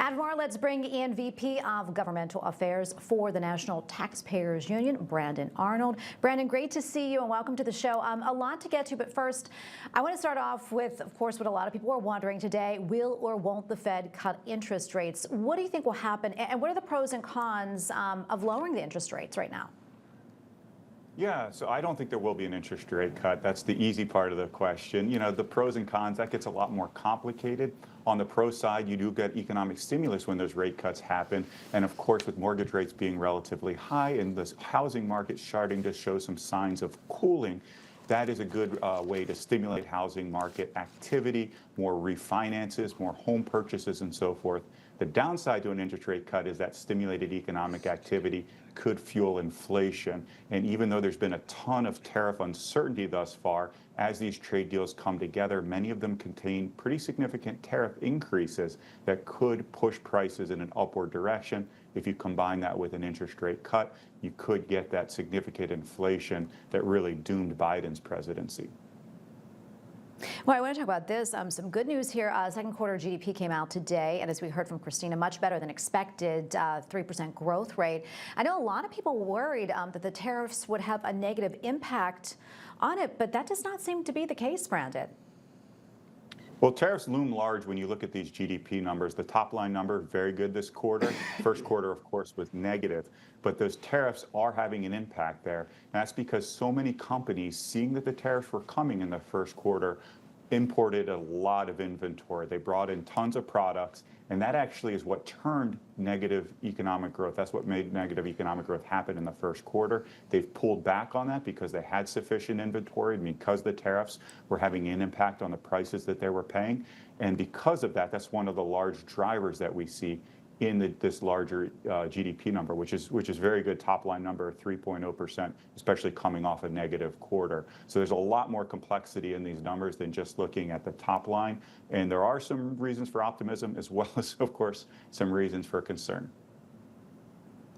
And more, let's bring in VP of Governmental Affairs for the National Taxpayers Union, Brandon Arnold. Brandon, great to see you and welcome to the show. A lot to get to, but first, I want to start off with, of course, what a lot of people are wondering today. Will or won't the Fed cut interest rates? What do you think will happen? And what are the pros and cons of lowering the interest rates right now? Yeah, so I don't think there will be an interest rate cut. That's the easy part of the question. You know, the pros and cons, that gets a lot more complicated. On the pro side, you do get economic stimulus when those rate cuts happen. And of course, with mortgage rates being relatively high and the housing market starting to show some signs of cooling, that is a good way to stimulate housing market activity, more refinances, more home purchases, and so forth. The downside to an interest rate cut is that stimulated economic activity could fuel inflation. And even though there's been a ton of tariff uncertainty thus far, as these trade deals come together, many of them contain pretty significant tariff increases that could push prices in an upward direction. If you combine that with an interest rate cut, you could get that significant inflation that really doomed Biden's presidency. Well, I want to talk about this. Some good news here. Second quarter GDP came out today, and as we heard from Christina, much better than expected, 3% growth rate. I know a lot of people worried that the tariffs would have a negative impact on it, but that does not seem to be the case, Brandon. Well, tariffs loom large when you look at these GDP numbers. The top line number, very good this quarter. First quarter, of course, was negative. But those tariffs are having an impact there. And that's because so many companies, seeing that the tariffs were coming in the first quarter, imported a lot of inventory. They brought in tons of products, and that actually is what turned negative economic growth. That's what made negative economic growth happen in the first quarter. They've pulled back on that because they had sufficient inventory, because the tariffs were having an impact on the prices that they were paying. And because of that, that's one of the large drivers that we see in this larger GDP number, which is very good top line number, 3.0%, especially coming off a negative quarter. So there's a lot more complexity in these numbers than just looking at the top line. And there are some reasons for optimism as well as, of course, some reasons for concern.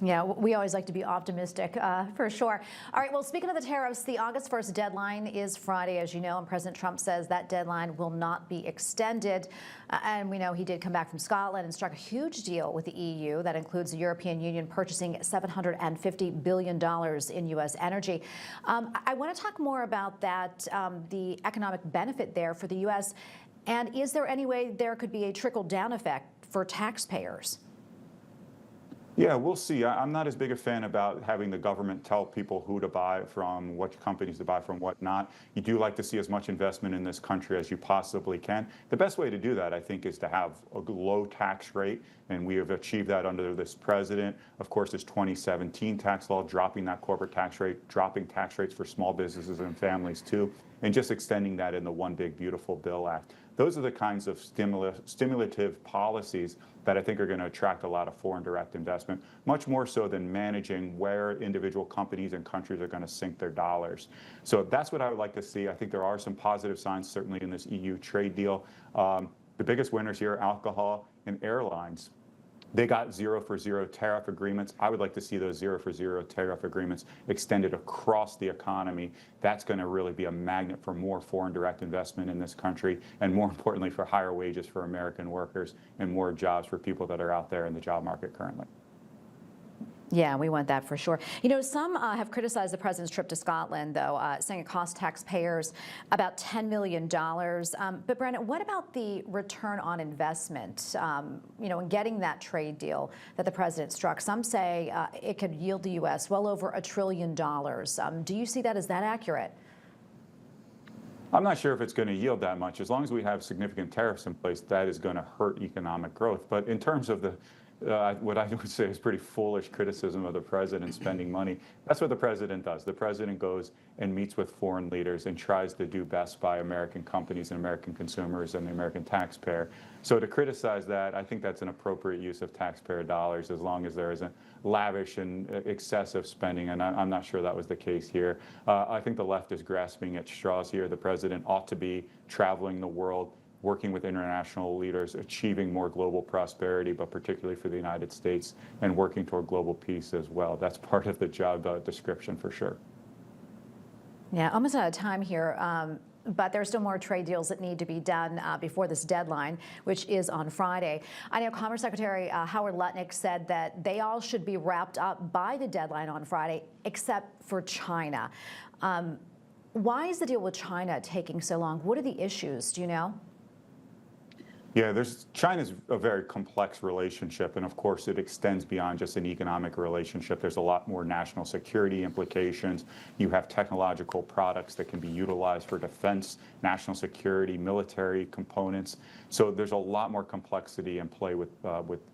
Yeah, we always like to be optimistic, for sure. All right, well, speaking of the tariffs, the August 1st deadline is Friday, as you know, and President Trump says that deadline will not be extended. And we know he did come back from Scotland and struck a huge deal with the EU that includes the European Union purchasing $750 billion in U.S. energy. I want to talk more about that, the economic benefit there for the U.S. And is there any way there could be a trickle-down effect for taxpayers? Yeah, we'll see. I'm not as big a fan about having the government tell people who to buy from, what companies to buy from, what not. You do like to see as much investment in this country as you possibly can. The best way to do that, I think, is to have a low tax rate, and we have achieved that under this president. Of course, this 2017 tax law, dropping that corporate tax rate, dropping tax rates for small businesses and families too, and just extending that in the One Big Beautiful Bill Act. Those are the kinds of stimulative policies that I think are going to attract a lot of foreign direct investment, much more so than managing where individual companies and countries are going to sink their dollars. So that's what I would like to see. I think there are some positive signs, certainly in this EU trade deal. The biggest winners here are alcohol and airlines. They got 0 for 0 tariff agreements. I would like to see those 0 for 0 tariff agreements extended across the economy. That's going to really be a magnet for more foreign direct investment in this country, and more importantly, for higher wages for American workers and more jobs for people that are out there in the job market currently. Yeah, we want that for sure. You know, some have criticized the president's trip to Scotland, though, saying it cost taxpayers about $10 million. But Brandon, what about the return on investment, you know, in getting that trade deal that the president struck? Some say it could yield the U.S. well over $1 trillion. Do you see that as that accurate? I'm not sure if it's going to yield that much. As long as we have significant tariffs in place, that is going to hurt economic growth. But in terms of the what I would say is pretty foolish criticism of the president spending money. That's what the president does. The president goes and meets with foreign leaders and tries to do best by American companies and American consumers and the American taxpayer. So to criticize that, I think that's an appropriate use of taxpayer dollars as long as there isn't lavish and excessive spending, and I'm not sure that was the case here. I think the left is grasping at straws here. The president ought to be traveling the world, working with international leaders, achieving more global prosperity, but particularly for the United States, and working toward global peace as well. That's part of the job description for sure. Yeah, almost out of time here. but there are still more trade deals that need to be done before this deadline, which is on Friday. I know Commerce Secretary Howard Lutnick said that they all should be wrapped up by the deadline on Friday, except for China. Why is the deal with China taking so long? What are the issues? Do you know? Yeah, China's a very complex relationship, and of course it extends beyond just an economic relationship. There's a lot more national security implications. You have technological products that can be utilized for defense, national security, military components. So there's a lot more complexity in play with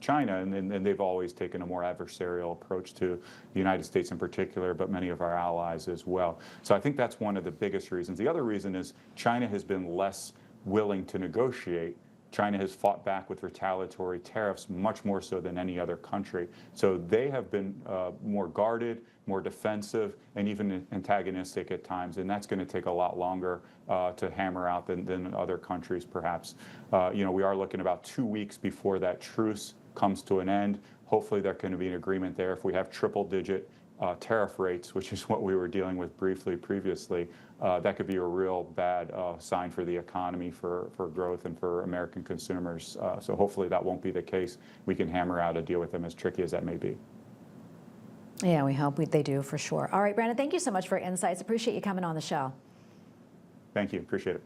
China, and they've always taken a more adversarial approach to the United States in particular, but many of our allies as well. So I think that's one of the biggest reasons. The other reason is China has been less willing to negotiate. China has fought back with retaliatory tariffs much more so than any other country. So they have been more guarded, more defensive, and even antagonistic at times. And that's going to take a lot longer to hammer out than other countries, perhaps. We are looking about 2 weeks before that truce comes to an end. Hopefully there can be an agreement there. If we have triple-digit tariff rates, which is what we were dealing with briefly previously, that could be a real bad sign for the economy, for growth, and for American consumers. So hopefully that won't be the case. We can hammer out a deal with them, as tricky as that may be. Yeah, we hope they do for sure. All right, Brandon, thank you so much for your insights. Appreciate you coming on the show. Thank you. Appreciate it.